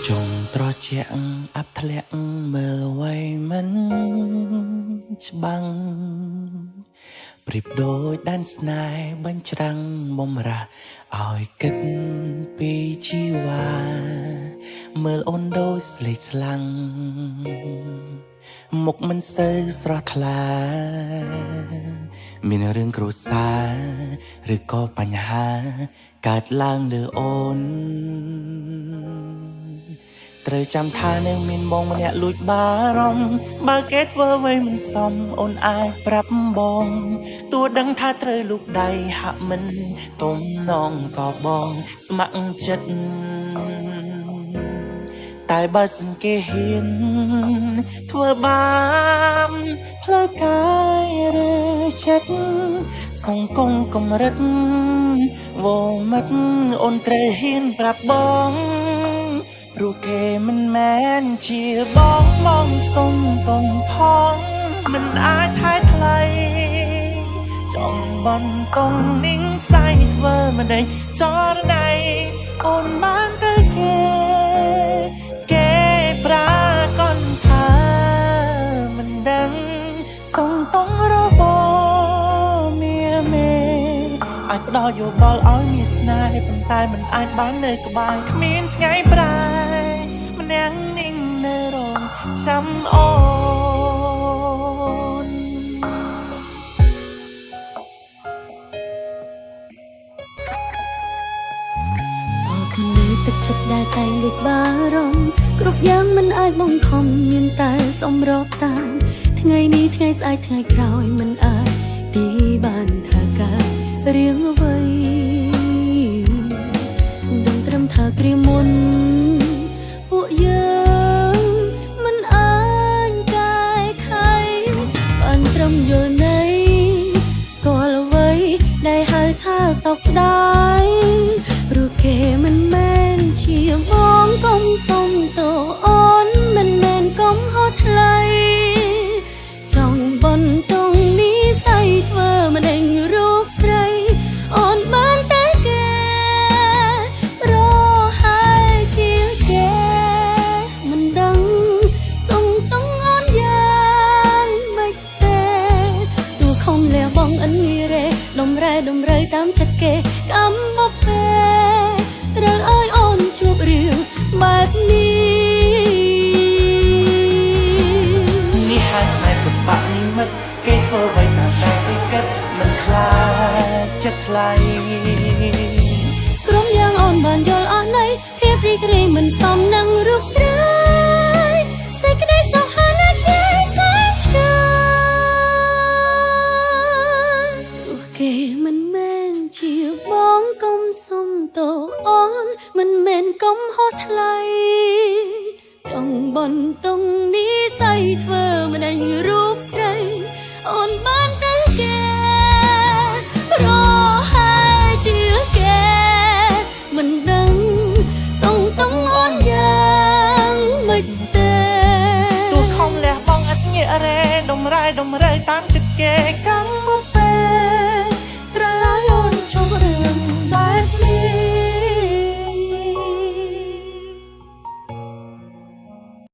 จงត្រជាក់អាប់ធ្លាក់មើលអ្វីមិនច្បាំងប្រៀបដូចដែនស្នេហ៍បាញ់ច្រាំងបំរះឲ្យគិតពីជីវ៉ាមើលអូនដូចស្លេកស្លាំងមុខមិនសូវស្រស់ថ្លាមានរឿងគ្រួសារឬក៏បញ្ហាកើតឡើងលើអូនត្រូវចាំថានៅមានបងម្នាក់លួចបារម្ភបើគេធ្វើអ្វីមិនសមអូនអាចប្រាប់បងទោះដឹងថាត្រូវលូកដៃហាក់មិនទំនងក៏បងស្ម័គ្រចិត្តតែបើសិនគេហ៊ានធ្វើបាបផ្លូវកាយឬចិត្តសង្គមកម្រិតវមិតអូនត្រូវហ៊ានប្រាប់បងព្រោះគេមិនមែនជាបងសុំកុំផងមិនអាចថែថ្លៃចង់បន្តនឹងសៃធ្វើមិនដេញចរណៃអូនបានទៅគេប្រាកនថាមិនដឹងសុំតងរបស់មាមេអាចផ្ដល់យោបល់ឲ្យមានស្នេហ៍ប៉ុន្តែមិនអាចបាននៅក្បែរគ្មានថ្ងៃប្រែម្នាក់นิ่งនៅរងចាំអូនគឺលើទឹកចិត្តដែលតែងលួចបារម្ភគ្រប់យ៉ាងមិនអាចបង្ខំមានតែសម្របតាមថ្ងៃនេះថ្ងៃស្អែកថ្ងៃក្រោយមិនអាចទីបានថាការរៀងអ្វីដឹងត្រឹមថាគ្រាមុនពួកយើងមិនអាចកែខៃបានត្រឹមយល់ន័យស្គាល់អ្វីដែលហៅថាសោកស្ដាយព្រោះគេមិនមែនជាបងកុំសុំតើអូនមិនមែនកុំហត់ថ្លៃចង់បន្តនេះសៃធ្វើមិនដេញរូបស្រីអូនបានតែគេរហើយជាគេមិនដឹងសុំតងអូនយ៉ាងមិនទេទោះខំលះបងអិនងារេដំរែតាមចិត្តគេកំបពេត្រូវឲ្យអូនជួបរឿងបែបនេះហើយស្នេហ៍សបនិមិត្តគេធ្វើអ្វីតាមតែគេគិតមិនខ្លាចចិត្តថ្លៃក្រុមយ៉ាងអូនបានយល់អស់នៃភាពរីករាយមិនសមនឹងរូបស្រីសេចក្តីសោកហាណាឆ្ងាយសែនឆ្ងាយព្រោះគេមិនមែនជាបងកុំសុំតើអូនមិនមែនកុំហោះថ្លៃចង់បន្តនេះសៃធ្វើមិនដាច់រូបស្រីអូនបានតែគេរហើយជាគេមិនដឹងសុំតងអូនយ៉ាងមិនទេទោះខំលះបងឥតងាករេដំរែតាមចិត្តគេកម្មមុខ